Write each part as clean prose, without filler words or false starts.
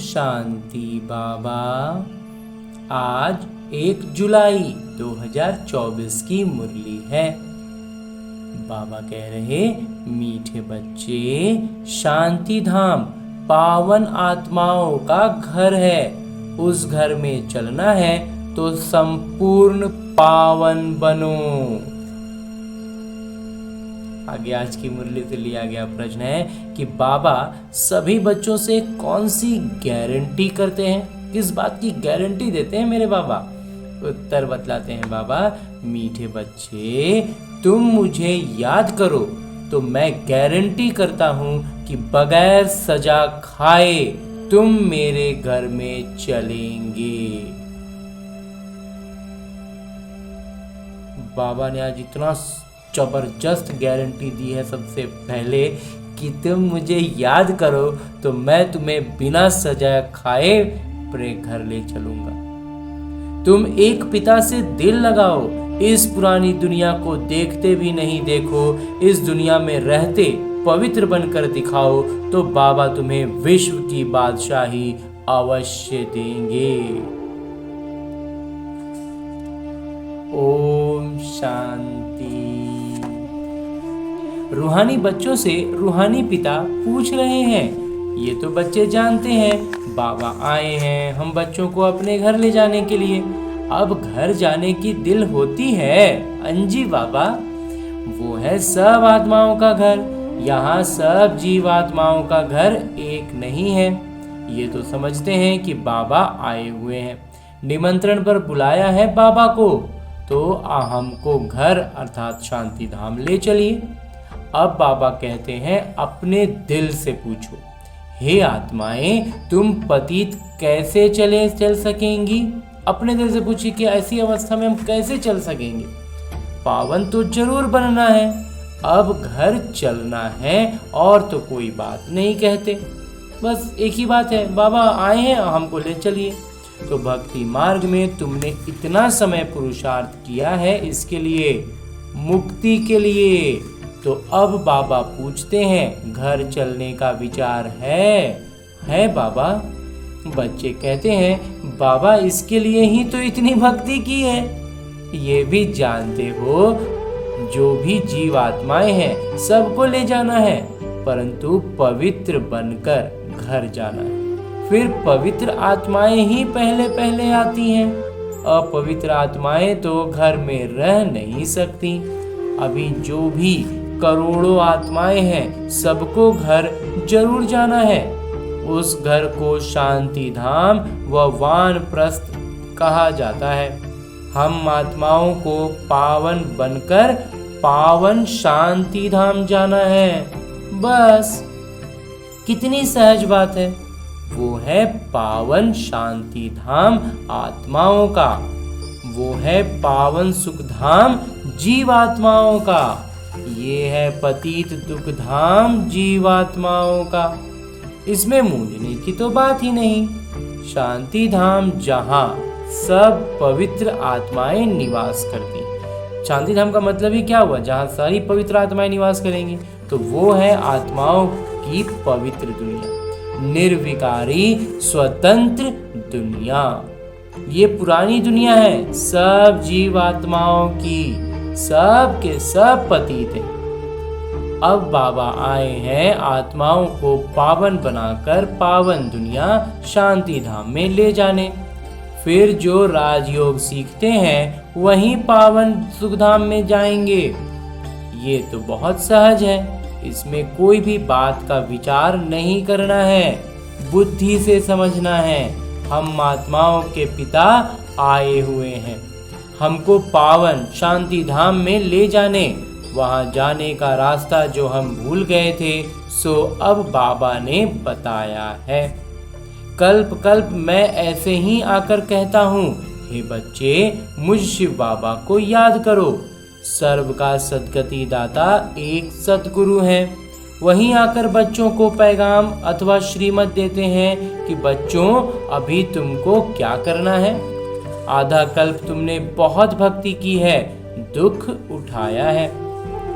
शांति बाबा। आज 1 जुलाई 2024 की मुरली है। बाबा कह रहे, मीठे बच्चे, शांति धाम पावन आत्माओं का घर है। उस घर में चलना है तो संपूर्ण पावन बनो। आगे आज की मुरली से लिया गया प्रश्न है कि बाबा सभी बच्चों से कौन सी गारंटी करते हैं, किस बात की गारंटी देते हैं मेरे बाबा। उत्तर बतलाते हैं बाबा, मीठे बच्चे, तुम मुझे याद करो तो मैं गारंटी करता हूं कि बगैर सजा खाए तुम मेरे घर में चलेंगे। बाबा ने आज इतना जबरदस्त गारंटी दी है सबसे पहले कि तुम मुझे याद करो तो मैं तुम्हें बिना सजा खाए अपने घर ले चलूंगा। तुम एक पिता से दिल लगाओ, इस पुरानी दुनिया को देखते भी नहीं देखो, इस दुनिया में रहते पवित्र बनकर दिखाओ तो बाबा तुम्हें विश्व की बादशाही अवश्य देंगे। ओम शांति। रूहानी बच्चों से रूहानी पिता पूछ रहे हैं। ये तो बच्चे जानते हैं बाबा आए हैं हम बच्चों को अपने घर ले जाने के लिए। अब घर जाने की दिल होती है अंजी बाबा, वो है सब आत्माओं का घर। यहाँ सब जीव आत्माओं का घर एक नहीं है। ये तो समझते हैं कि बाबा आए हुए हैं, निमंत्रण पर बुलाया है बाबा को, तो हमको घर अर्थात शांति धाम ले चलिए। अब बाबा कहते हैं अपने दिल से पूछो, हे आत्माएं, तुम पतित कैसे चल सकेंगी। अपने दिल से पूछिए कि ऐसी अवस्था में हम कैसे चल सकेंगे। पावन तो जरूर बनना है, अब घर चलना है और तो कोई बात नहीं कहते। बस एक ही बात है, बाबा आए हैं हमको ले चलिए। तो भक्ति मार्ग में तुमने इतना समय पुरुषार्थ किया है इसके लिए, मुक्ति के लिए, तो अब बाबा पूछते हैं घर चलने का विचार है बाबा। बच्चे कहते हैं बाबा इसके लिए ही तो इतनी भक्ति की है। ये भी जानते हो जो भी जीव आत्माएं हैं सबको ले जाना है, परंतु पवित्र बनकर घर जाना है। फिर पवित्र आत्माएं ही पहले पहले आती हैं, अपवित्र आत्माएं तो घर में रह नहीं सकती। अभी जो भी करोड़ों आत्माएं हैं सबको घर जरूर जाना है। उस घर को शांति धाम व वानप्रस्थ कहा जाता है। हम आत्माओं को पावन बनकर पावन शांति धाम जाना है। बस कितनी सहज बात है। वो है पावन शांति धाम आत्माओं का, वो है पावन सुख धाम जीव आत्माओं का, ये है पतित दुख धाम जीवात्माओं का। इसमें मूंझने की तो बात ही नहीं। शांति धाम जहाँ सब पवित्र आत्माएं निवास करती। शांति धाम का मतलब ही क्या हुआ, जहाँ सारी पवित्र आत्माएं निवास करेंगी, तो वो है आत्माओं की पवित्र दुनिया, निर्विकारी स्वतंत्र दुनिया। ये पुरानी दुनिया है सब जीव आत्माओं की, सब के सब पतित हैं। अब बाबा आए हैं आत्माओं को पावन बनाकर पावन दुनिया शांति धाम में ले जाने। फिर जो राजयोग सीखते हैं वहीं पावन सुखधाम में जाएंगे। ये तो बहुत सहज है, इसमें कोई भी बात का विचार नहीं करना है, बुद्धि से समझना है। हम आत्माओं के पिता आए हुए हैं हमको पावन शांति धाम में ले जाने। वहां जाने का रास्ता जो हम भूल गए थे सो अब बाबा ने बताया है। कल्प कल्प मैं ऐसे ही आकर कहता हूँ, हे बच्चे मुझ शिव बाबा को याद करो। सर्व का सद्गति दाता एक सद्गुरु है। वहीं आकर बच्चों को पैगाम अथवा श्रीमत देते हैं कि बच्चों अभी तुमको क्या करना है। आधा कल्प तुमने बहुत भक्ति की है, दुख उठाया है,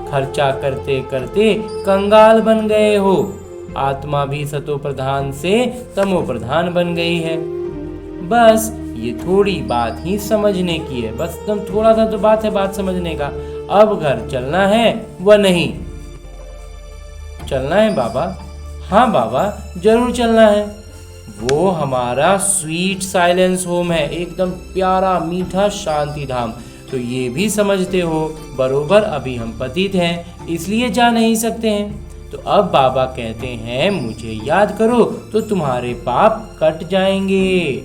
खर्चा करते करते कंगाल बन गए हो। आत्मा भी सतो प्रधान से तमो प्रधान बन गई है। बस ये थोड़ी बात ही समझने की है, बस तुम थोड़ा सा तो बात है बात समझने का। अब घर चलना है व नहीं चलना है बाबा? हाँ बाबा, जरूर चलना है। वो हमारा स्वीट साइलेंस होम है, एकदम प्यारा मीठा शांति धाम। तो ये भी समझते हो बरोबर अभी हम पतित हैं, इसलिए जा नहीं सकते हैं। तो अब बाबा कहते हैं मुझे याद करो तो तुम्हारे पाप कट जाएंगे।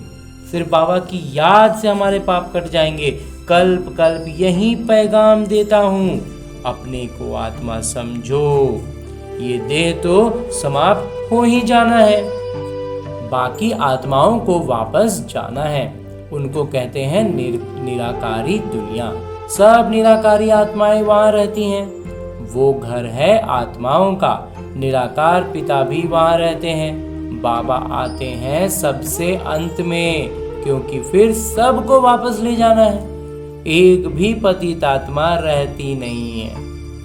सिर्फ बाबा की याद से हमारे पाप कट जाएंगे। कल्प कल्प यही पैगाम देता हूँ, अपने को आत्मा समझो। ये देह तो समाप्त हो ही जाना है, बाकी आत्माओं को वापस जाना है। उनको कहते हैं निराकारी दुनिया। सब निराकारी आत्माएं वहां रहती हैं। वो घर है आत्माओं का। निराकार पिता भी वहां रहते हैं। बाबा आते हैं सबसे अंत में, क्योंकि फिर सबको वापस ले जाना है। एक भी पतित आत्मा रहती नहीं है।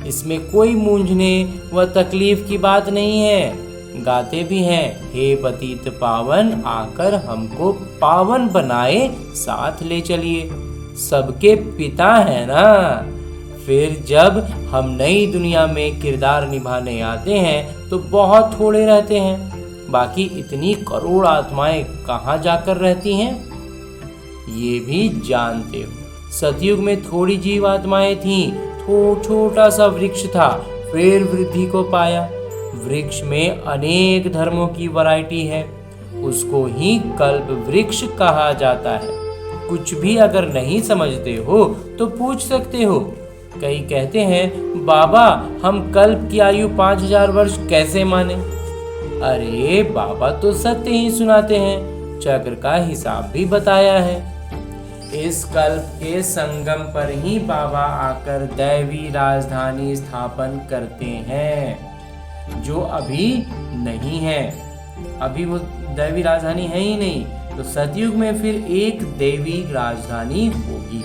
इसमें कोई मूंझने व तकलीफ की बात नहीं है। गाते भी हैं, हे पतित पावन आकर हमको पावन बनाए साथ ले चलिए। सबके पिता है ना। फिर जब हम नई दुनिया में किरदार निभाने आते हैं तो बहुत थोड़े रहते हैं। बाकी इतनी करोड़ आत्माएं कहाँ जाकर रहती हैं ये भी जानते हो। सतयुग में थोड़ी जीव आत्माएं थीं, छोटा सा वृक्ष था, फिर वृद्धि को पाया। वृक्ष में अनेक धर्मों की वैरायटी है, उसको ही कल्प वृक्ष कहा जाता है। कुछ भी अगर नहीं समझते हो तो पूछ सकते हो। कई कहते हैं बाबा हम कल्प की आयु 5000 वर्ष कैसे माने? अरे बाबा तो सत्य ही सुनाते हैं, चक्र का हिसाब भी बताया है। इस कल्प के संगम पर ही बाबा आकर दैवी राजधानी स्थापन करते हैं, जो अभी नहीं है। अभी वो दैवी राजधानी है ही नहीं, तो सतयुग में फिर एक देवी राजधानी होगी।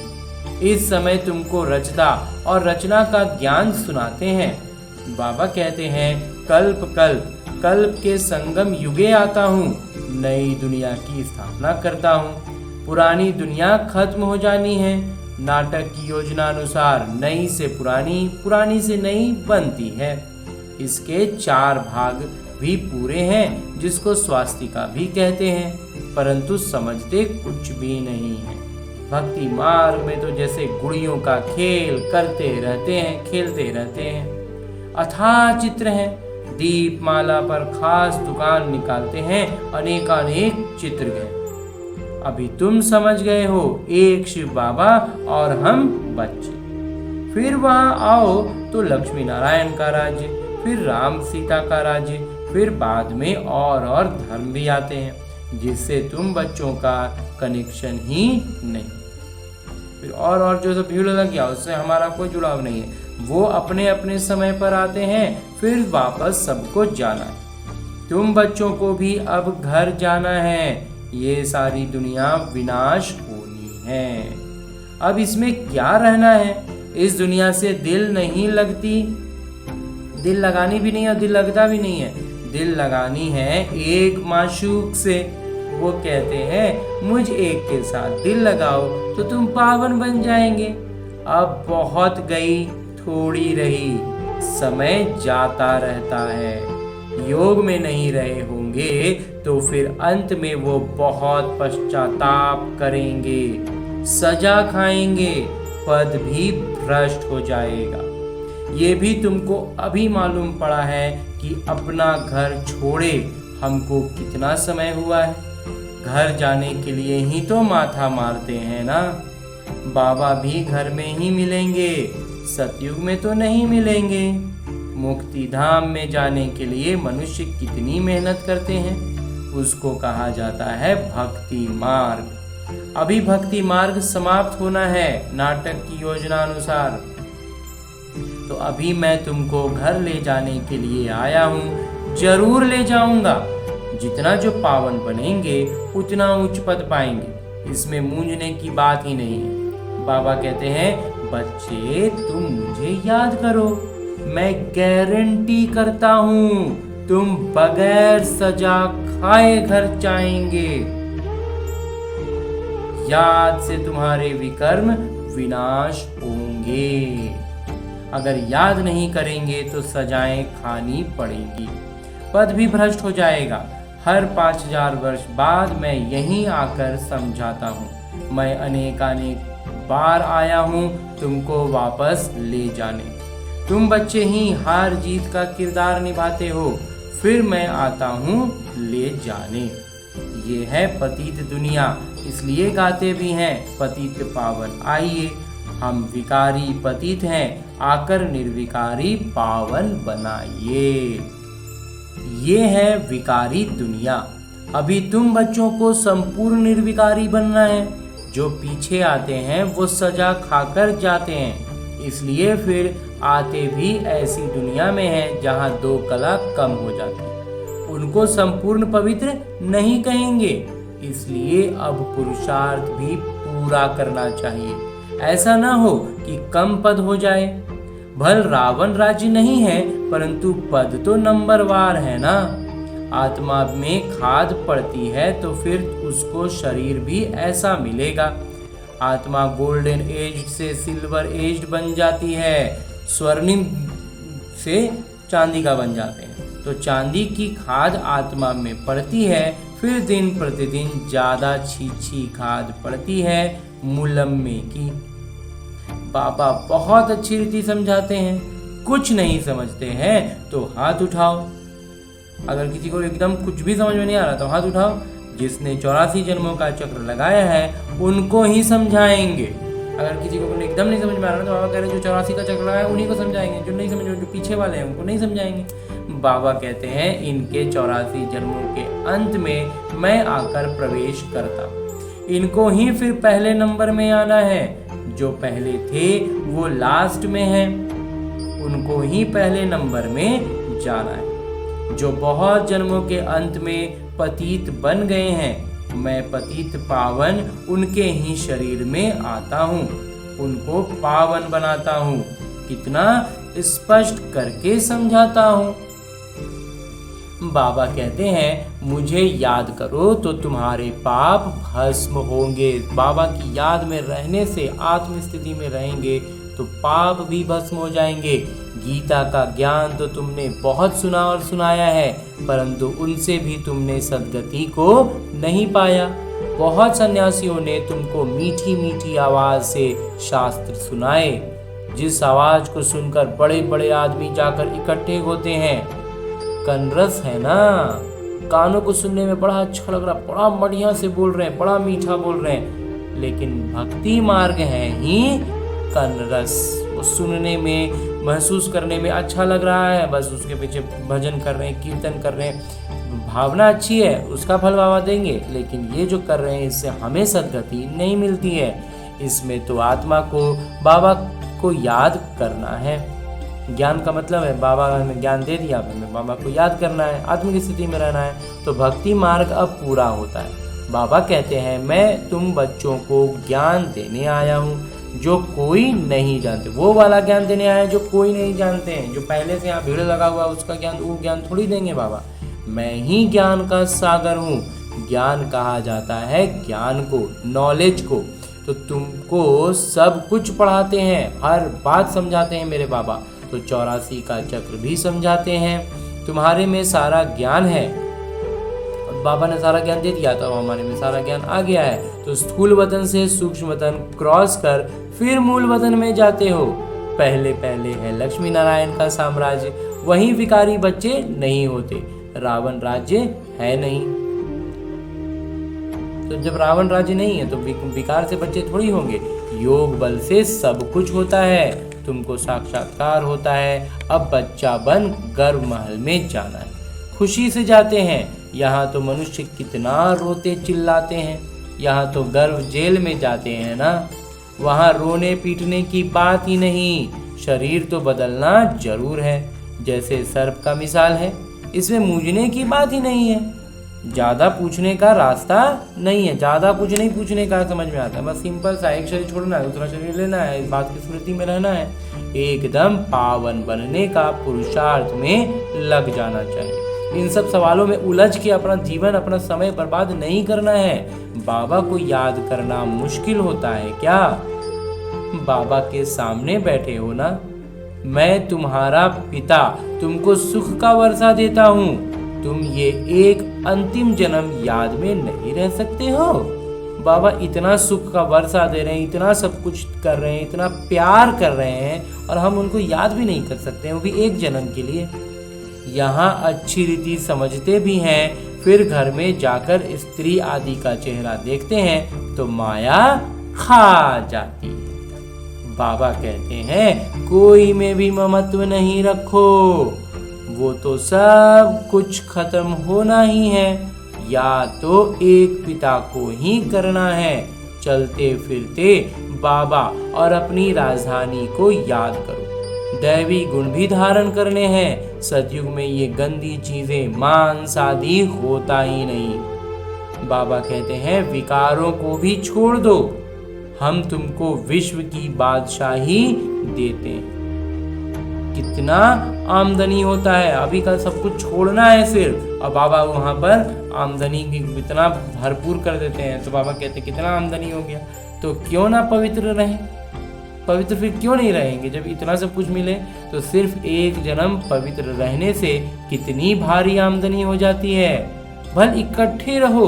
इस समय तुमको रचना और रचना का ज्ञान सुनाते हैं। बाबा कहते हैं कल्प कल्प कल्प के संगम युगे आता हूँ, नई दुनिया की स्थापना करता हूँ। पुरानी दुनिया खत्म हो जानी है। नाटक की योजना अनुसार नई से पुरानी, पुरानी से नई बनती है। इसके 4 भाग भी पूरे हैं, जिसको स्वास्तिका भी कहते हैं, परंतु समझते कुछ भी नहीं है। भक्ति मार्ग में तो जैसे गुड़ियों का खेल करते रहते हैं, खेलते रहते हैं। अथाह चित्र है। दीपमाला पर खास दुकान निकालते हैं, अनेकानेक चित्र गए। अभी तुम समझ गए हो, एक शिव बाबा और हम बच्चे। फिर वहां आओ तो लक्ष्मी नारायण का राज्य, फिर राम सीता का राज्य, फिर बाद में और धर्म भी आते हैं, जिससे तुम बच्चों का कनेक्शन ही नहीं। फिर और जो सब भीड़ लग गया उससे हमारा कोई जुड़ाव नहीं है। वो अपने अपने समय पर आते हैं, फिर वापस सबको जाना है। तुम बच्चों को भी अब घर जाना है। ये सारी दुनिया विनाश होनी है। अब इसमें क्या रहना है? इस दुनिया से दिल नहीं लगती, दिल लगानी भी नहीं और दिल लगता भी नहीं है। दिल लगानी है एक माशूक से। वो कहते हैं मुझ एक के साथ दिल लगाओ तो तुम पावन बन जाएंगे। अब बहुत गई थोड़ी रही, समय जाता रहता है। योग में नहीं रहे होंगे तो फिर अंत में वो बहुत पश्चाताप करेंगे, सजा खाएंगे, पद भी भ्रष्ट हो जाएगा। ये भी तुमको अभी मालूम पड़ा है कि अपना घर छोड़े हमको कितना समय हुआ है। घर जाने के लिए ही तो माथा मारते हैं ना। बाबा भी घर में ही मिलेंगे, सतयुग में तो नहीं मिलेंगे। मुक्ति धाम में जाने के लिए मनुष्य कितनी मेहनत करते हैं, उसको कहा जाता है भक्ति मार्ग। अभी भक्ति मार्ग समाप्त होना है नाटक की योजना अनुसार। तो अभी मैं तुमको घर ले जाने के लिए आया हूँ, जरूर ले जाऊंगा। जितना जो पावन बनेंगे उतना उच्च पद पाएंगे, इसमें मूंझने की बात ही नहीं है। बाबा कहते हैं बच्चे तुम मुझे याद करो, मैं गारंटी करता हूँ तुम बगैर सजा खाए घर जाएंगे। याद से तुम्हारे विकर्म विनाश होंगे। अगर याद नहीं करेंगे तो सजाएं खानी पड़ेगी, पद भी भ्रष्ट हो जाएगा। हर 5000 वर्ष बाद मैं यहीं आकर समझाता हूँ। मैं अनेकानेक बार आया हूँ तुमको वापस ले जाने। तुम बच्चे ही हार जीत का किरदार निभाते हो, फिर मैं आता हूँ ले जाने। ये है पतित दुनिया, इसलिए गाते भी हैं पतित पावन आइए। हम विकारी पतित हैं, आकर निर्विकारी पावन बनाइए। ये है विकारी दुनिया। अभी तुम बच्चों को संपूर्ण निर्विकारी बनना है। जो पीछे आते हैं वो सजा खाकर जाते हैं, इसलिए फिर आते भी ऐसी दुनिया में हैं जहां 2 कला कम हो जाती है। उनको संपूर्ण पवित्र नहीं कहेंगे, इसलिए अब पुरुषार्थ भी पूरा करना चाहिए। ऐसा ना हो कि कम पद हो जाए। भल रावण राज्य नहीं है, परंतु पद तो नंबरवार है ना। आत्मा में खाद पड़ती है तो फिर उसको शरीर भी ऐसा मिलेगा। आत्मा गोल्डन एज से सिल्वर एज बन जाती है, स्वर्णिम से चांदी का बन जाते हैं। तो चांदी की खाद आत्मा में पड़ती है, फिर दिन प्रतिदिन ज्यादा छी खाद पड़ती है मुलम्मे की। बाबा बहुत अच्छी रीति समझाते हैं। कुछ नहीं समझते हैं तो हाथ उठाओ। अगर किसी को एकदम कुछ भी समझ में नहीं आ रहा तो हाथ उठाओ। जिसने 84 जन्मों का चक्र लगाया है उनको ही समझाएंगे। अगर किसी को एकदम नहीं समझ में आ रहा तो बाबा कह रहे हैं जो 84 का चक्र लगाया उन्हीं को समझाएंगे। जो नहीं समझ, जो पीछे वाले हैं उनको नहीं समझाएंगे। बाबा कहते हैं इनके 84 जन्मों के अंत में मैं आकर प्रवेश करता हूँ। इनको ही फिर पहले नंबर में आना है। जो पहले थे वो लास्ट में हैं, उनको ही पहले नंबर में जाना है। जो बहुत जन्मों के अंत में पतित बन गए हैं, मैं पतित पावन उनके ही शरीर में आता हूँ, उनको पावन बनाता हूँ। कितना स्पष्ट करके समझाता हूँ। बाबा कहते हैं मुझे याद करो तो तुम्हारे पाप भस्म होंगे। बाबा की याद में रहने से, आत्म स्थिति में रहेंगे तो पाप भी भस्म हो जाएंगे। गीता का ज्ञान तो तुमने बहुत सुना और सुनाया है, परंतु उनसे भी तुमने सद्गति को नहीं पाया। बहुत सन्यासियों ने तुमको मीठी मीठी आवाज से शास्त्र सुनाए, जिस आवाज को सुनकर बड़े बड़े आदमी जाकर इकट्ठे होते हैं। कनरस है ना, कानों को सुनने में बड़ा अच्छा लग रहा, बड़ा बढ़िया से बोल रहे हैं, बड़ा मीठा बोल रहे हैं, लेकिन भक्ति मार्ग है ही कनरस। वो सुनने में, महसूस करने में अच्छा लग रहा है, बस उसके पीछे भजन कर रहे हैं, कीर्तन कर रहे हैं, भावना अच्छी है, उसका फल बाबा देंगे। लेकिन ये जो कर रहे हैं इससे हमें सद्गति नहीं मिलती है। इसमें तो आत्मा को, बाबा को याद करना है। ज्ञान का मतलब है बाबा ने हमें ज्ञान दे दिया, हमें बाबा को याद करना है, आत्म की स्थिति में रहना है, तो भक्ति मार्ग अब पूरा होता है। बाबा कहते हैं मैं तुम बच्चों को ज्ञान देने आया हूँ जो कोई नहीं जानते। वो वाला ज्ञान देने आया है जो कोई नहीं जानते हैं। जो पहले से यहाँ भीड़ लगा हुआ उसका ज्ञान, वो ज्ञान थोड़ी देंगे बाबा। मैं ही ज्ञान का सागर हूँ। ज्ञान कहा जाता है ज्ञान को, नॉलेज को। तो तुमको सब कुछ पढ़ाते हैं, हर बात समझाते हैं मेरे बाबा। तो 84 का चक्र भी समझाते हैं। तुम्हारे में सारा ज्ञान है, बाबा ने सारा ज्ञान दे दिया तो हमारे में सारा ज्ञान आ गया है। तो स्थूल वतन से सूक्ष्म वतन क्रॉस कर फिर मूल वतन में जाते हो। पहले पहले है लक्ष्मी नारायण का साम्राज्य, वहीं विकारी बच्चे नहीं होते। रावण राज्य है नहीं, तो जब रावण राज्य नहीं है तो विकार से बच्चे थोड़ी होंगे। योग बल से सब कुछ होता है, तुमको साक्षात्कार होता है। अब बच्चा बन गर्भ महल में जाना है, खुशी से जाते हैं। यहाँ तो मनुष्य कितना रोते चिल्लाते हैं, यहाँ तो गर्भ जेल में जाते हैं ना। वहाँ रोने पीटने की बात ही नहीं, शरीर तो बदलना जरूर है। जैसे सर्प का मिसाल है, इसमें मूझने की बात ही नहीं है, ज़्यादा पूछने का रास्ता नहीं है। ज़्यादा कुछ नहीं पूछने का, समझ में आता है। बस सिंपल सा, एक शरीर छोड़ना है, दूसरा शरीर लेना है, इस बात की स्मृति में रहना है। एकदम पावन बनने का पुरुषार्थ में लग जाना चाहिए। इन सब सवालों में उलझ के अपना जीवन, अपना समय बर्बाद नहीं करना है। बाबा को याद करना मुश्किल होता है क्या? बाबा के सामने बैठे हो ना, मैं तुम्हारा पिता तुमको सुख का वर्षा देता हूँ। तुम ये एक अंतिम जन्म याद में नहीं रह सकते हो? बाबा इतना सुख का वर्षा दे रहे हैं, इतना सब कुछ कर रहे हैं, इतना प्यार कर रहे हैं, और हम उनको याद भी नहीं कर सकते हैं, वो भी एक जन्म के लिए। यहाँ अच्छी रीति समझते भी हैं, फिर घर में जाकर स्त्री आदि का चेहरा देखते हैं तो माया खा जाती है। बाबा कहते हैं कोई में भी ममत्व नहीं रखो, वो तो सब कुछ खत्म होना ही है, या तो एक पिता को ही करना है। चलते फिरते बाबा और अपनी राजधानी को याद करो। दैवी गुण भी धारण करने हैं। सतयुग में ये गंदी चीजें, मांस आदि होता ही नहीं। बाबा कहते हैं विकारों को भी छोड़ दो, हम तुमको विश्व की बादशाही देते हैं। कितना आमदनी होता है, अभी का सब कुछ छोड़ना है सिर्फ, और बाबा वहाँ पर आमदनी इतना भरपूर कर देते हैं। तो बाबा कहते हैं कितना आमदनी हो गया, तो क्यों ना पवित्र रहें। पवित्र फिर क्यों नहीं रहेंगे जब इतना सब कुछ मिले? तो सिर्फ एक जन्म पवित्र रहने से कितनी भारी आमदनी हो जाती है। भल इकट्ठे रहो,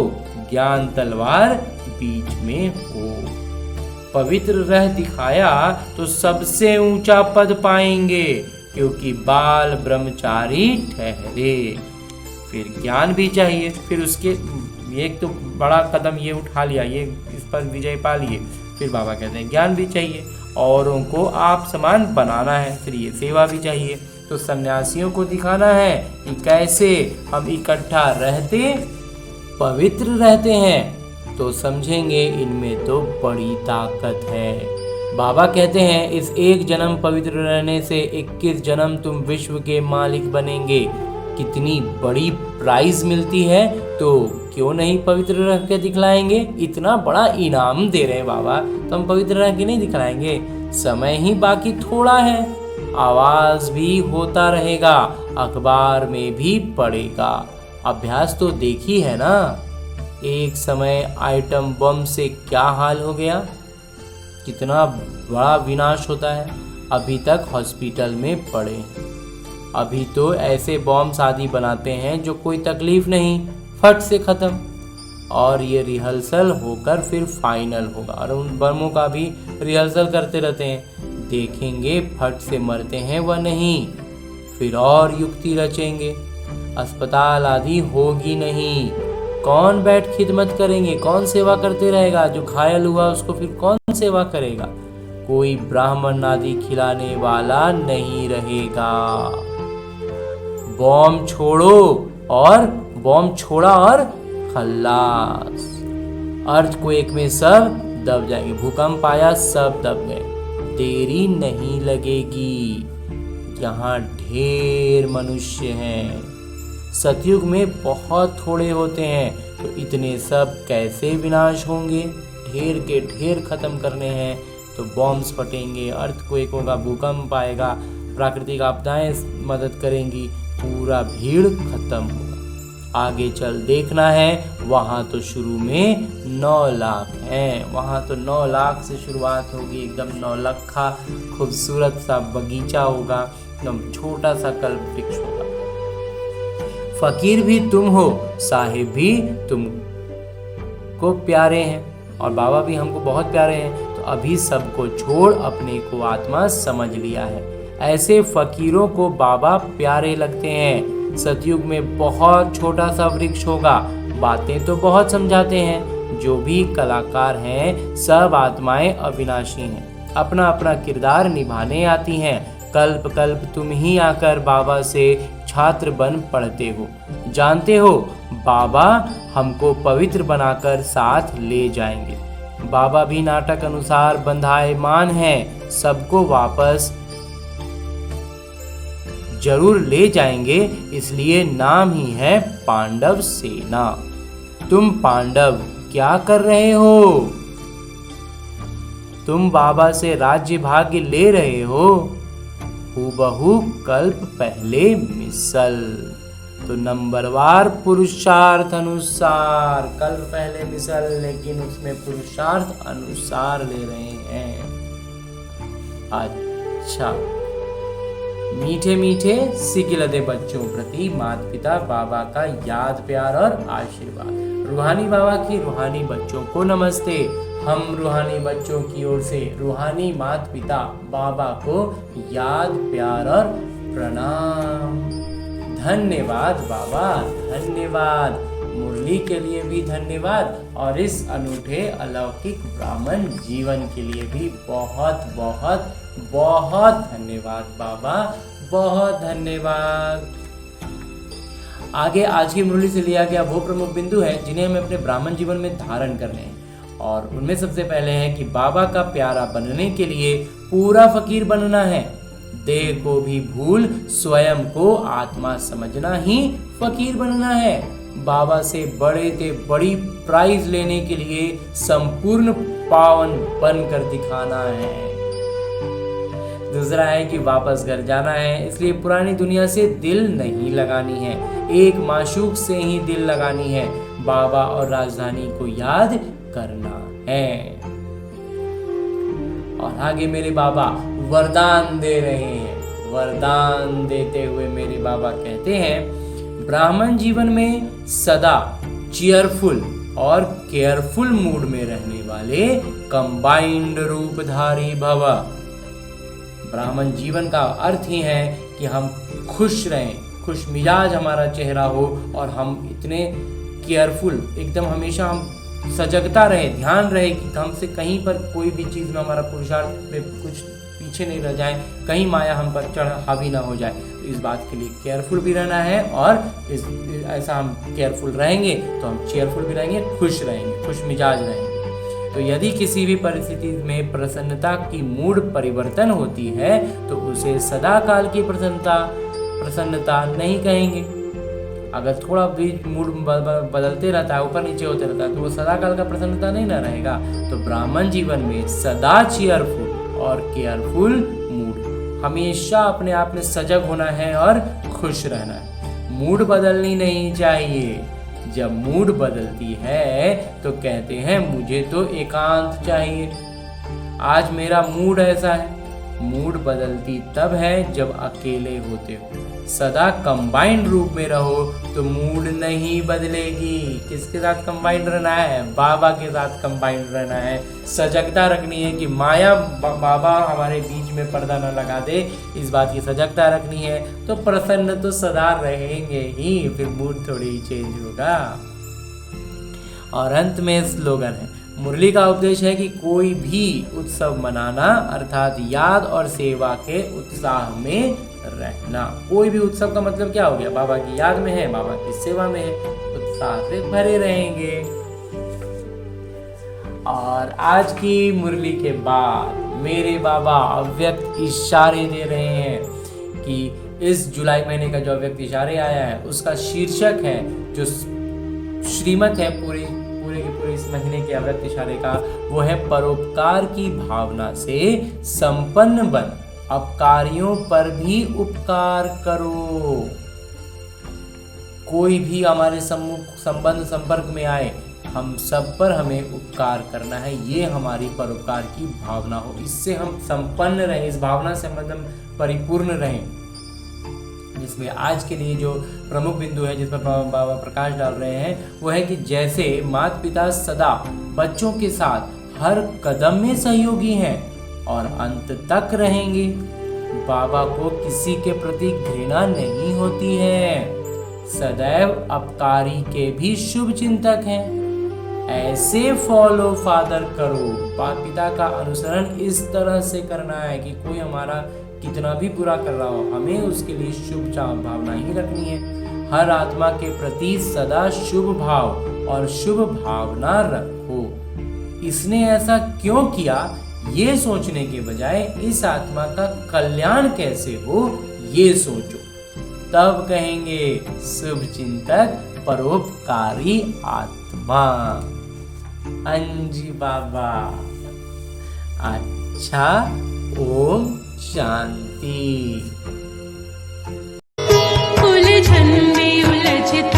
ज्ञान तलवार बीच में हो। पवित्र रह दिखाया तो सबसे ऊंचा पद पाएंगे, क्योंकि बाल ब्रह्मचारी ठहरे। फिर ज्ञान भी चाहिए, फिर उसके एक तो बड़ा कदम ये उठा लिया, ये इस पर विजय पा लिए, फिर बाबा कहते हैं ज्ञान भी चाहिए, औरों को आप समान बनाना है, फिर ये सेवा भी चाहिए। तो सन्यासियों को दिखाना है कि कैसे हम इकट्ठा रहते पवित्र रहते हैं, तो समझेंगे इनमें तो बड़ी ताकत है। बाबा कहते हैं इस एक जन्म पवित्र रहने से 21 जन्म तुम विश्व के मालिक बनेंगे। कितनी बड़ी प्राइज मिलती है, तो क्यों नहीं पवित्र रह के दिखलाएंगे? इतना बड़ा इनाम दे रहे हैं बाबा, तो हम पवित्र रह के नहीं दिखलाएंगे? समय ही बाकी थोड़ा है, आवाज भी होता रहेगा, अखबार में भी पड़ेगा। अभ्यास तो देखी है ना, एक समय आइटम बम से क्या हाल हो गया, कितना बड़ा विनाश होता है। अभी तक हॉस्पिटल में पड़े। अभी तो ऐसे बॉम्ब आदि बनाते हैं जो कोई तकलीफ नहीं, फट से ख़त्म, और ये रिहर्सल होकर फिर फाइनल होगा। और उन बमों का भी रिहर्सल करते रहते हैं, देखेंगे फट से मरते हैं वह नहीं, फिर और युक्ति रचेंगे। अस्पताल आदि होगी नहीं, कौन बैठ खिदमत करेंगे, कौन सेवा करते रहेगा? जो घायल हुआ उसको फिर कौन सेवा करेगा? कोई ब्राह्मण आदि खिलाने वाला नहीं रहेगा। बॉम्ब छोड़ो, और बॉम्ब छोड़ा और खल्लास। अर्थक्वेक में सब दब जाएंगे, भूकंप आया सब दब गए, देरी नहीं लगेगी। यहाँ ढेर मनुष्य हैं, सतयुग में बहुत थोड़े होते हैं, तो इतने सब कैसे विनाश होंगे? ढेर के ढेर खत्म करने हैं, तो बॉम्ब्स फटेंगे, अर्थक्वेक होगा, भूकंप आएगा, प्राकृतिक आपदाएं मदद करेंगी, पूरा भीड़ खत्म होगा। आगे चल देखना है, वहाँ तो शुरू में 9 लाख हैं, वहाँ तो 9 लाख से शुरुआत होगी, एकदम 9 लखा खूबसूरत सा बगीचा होगा, एकदम छोटा सा कल्प वृक्ष होगा। फकीर भी तुम हो, साहिब भी तुम को प्यारे हैं, और बाबा भी हमको बहुत प्यारे हैं, तो अभी सबको छोड़ अपने को आत्मा समझ लिया है। ऐसे फकीरों को बाबा प्यारे लगते हैं। सतयुग में बहुत छोटा सा वृक्ष होगा, बातें तो बहुत समझाते हैं। जो भी कलाकार हैं सब आत्माएं अविनाशी हैं, अपना अपना किरदार निभाने आती हैं। कल्प कल्प तुम ही आकर बाबा से छात्र बन पढ़ते हो। जानते हो बाबा हमको पवित्र बनाकर साथ ले जाएंगे। बाबा भी नाटक अनुसार बंधायमान हैं, सबको वापस जरूर ले जाएंगे, इसलिए नाम ही है पांडव सेना। तुम पांडव क्या कर रहे हो? तुम बाबा से राज्य भाग्य ले रहे हो, हूबहू कल्प पहले मिसल। तो नंबरवार पुरुषार्थ अनुसार, कल पहले मिसल लेकिन उसमें पुरुषार्थ अनुसार ले रहे हैं। अच्छा, मीठे मीठे सिकिलते बच्चों प्रति माता पिता बाबा का याद प्यार और आशीर्वाद। रूहानी बाबा की रूहानी बच्चों को नमस्ते। हम रूहानी बच्चों की ओर से रूहानी माता पिता बाबा को याद प्यार और प्रणाम। धन्यवाद बाबा, धन्यवाद। मुरली के लिए भी धन्यवाद और इस अनूठे अलौकिक ब्राह्मण जीवन के लिए भी बहुत बहुत बहुत धन्यवाद बाबा, बहुत धन्यवाद। आगे आज की मुरली से लिया गया वो प्रमुख बिंदु है जिन्हें हमें अपने ब्राह्मण जीवन में धारण करने हैं, और उनमें सबसे पहले है कि बाबा का प्यारा बनने के लिए पूरा फकीर बनना है। देह को भी भूल स्वयं को आत्मा समझना ही फकीर बनना है। बाबा से बड़े से बड़ी प्राइज लेने के लिए संपूर्ण पावन बनकर दिखाना है। दूसरा है कि वापस घर जाना है, इसलिए पुरानी दुनिया से दिल नहीं लगानी है, एक माशूक से ही दिल लगानी है। बाबा और राजधानी को याद करना है। और आगे मेरे बाबा वरदान दे रहे हैं। वरदान देते हुए मेरे बाबा कहते हैं, ब्राह्मण जीवन में सदा चीयरफुल और केयरफुल मूड में रहने वाले कंबाइंड रूपधारी भव। ब्राह्मण जीवन का अर्थ ही है कि हम खुश रहें, खुश मिजाज हमारा चेहरा हो और हम इतने केयरफुल, एकदम हमेशा हम सजगता रहे, ध्यान रहे कि हमसे कहीं पर कोई भी चीज़ में हमारा पुरुषार्थ पे कुछ पीछे नहीं रह जाए, कहीं माया हम पर चढ़ हावी ना हो जाए। तो इस बात के लिए केयरफुल भी रहना है, और ऐसा हम केयरफुल रहेंगे तो हम चेयरफुल भी रहेंगे, खुश रहेंगे, खुश मिजाज रहेंगे। तो यदि किसी भी परिस्थिति में प्रसन्नता की मूड परिवर्तन होती है तो उसे सदा काल की प्रसन्नता नहीं कहेंगे। अगर थोड़ा भी मूड बदलते रहता है, ऊपर नीचे होते रहता है, तो वो सदा काल का प्रसन्नता नहीं ना रहेगा। तो ब्राह्मण जीवन में सदा चीयरफुल और केयरफुल मूड, हमेशा अपने आप में सजग होना है और खुश रहना है। मूड बदलनी नहीं चाहिए। जब मूड बदलती है तो कहते हैं मुझे तो एकांत चाहिए, आज मेरा मूड ऐसा है। मूड बदलती तब है जब अकेले होते हो। सदा कंबाइंड रूप में रहो तो मूड नहीं बदलेगी। किसके साथ कंबाइंड रहना है? बाबा के साथ कंबाइंड रहना है। सजगता रखनी है कि माया बाबा हमारे बीच में पर्दा न लगा दे, इस बात की सजगता रखनी है। तो प्रसन्न तो सदा रहेंगे ही, फिर मूड थोड़ी ही चेंज होगा। और अंत में स्लोगन है, मुरली का उपदेश है कि कोई भी उत्सव मनाना अर्थात याद और सेवा के उत्साह में रहना। कोई भी उत्सव का मतलब क्या हो गया? बाबा की याद में है, बाबा की सेवा में है, उत्साह से भरे रहेंगे। और आज की मुरली के बाद मेरे बाबा अव्यक्त इशारे दे रहे हैं कि इस जुलाई महीने का जो अव्यक्त इशारे आया है उसका शीर्षक है, जो श्रीमत है पूरे इस महीने के अव्यक्त इशारे का, वो है परोपकार की भावना से संपन्न बन, अपकारियों पर भी उपकार करो। कोई भी हमारे संबंध संपर्क में आए, हम सब पर हमें उपकार करना है, ये हमारी परोपकार की भावना हो। इससे हम संपन्न रहें, इस भावना से हम परिपूर्ण रहें। जिसमें आज के लिए जो प्रमुख बिंदु है जिस पर बाबा प्रकाश डाल रहे हैं वो है कि जैसे माता पिता सदा बच्चों के साथ हर कदम में सहयोगी हैं और अंत तक रहेंगे, बाबा को किसी के प्रति घृणा नहीं होती है, सदैव अपकारी के भी शुभ चिंतक हैं। ऐसे फॉलो फादर करो। माता पिता का अनुसरण इस तरह से करना है कि कोई हमारा कितना भी बुरा कर रहा हो, हमें उसके लिए शुभ भावना ही रखनी है। हर आत्मा के प्रति सदा शुभ भाव और शुभ भावना रखो। इसने ऐसा क्यों किया, ये सोचने के बजाय इस आत्मा का कल्याण कैसे हो ये सोचो, तब कहेंगे शुभ चिंतक परोपकारी आत्मा। अंजी बाबा। अच्छा, ओम शांति। उलझन में रचित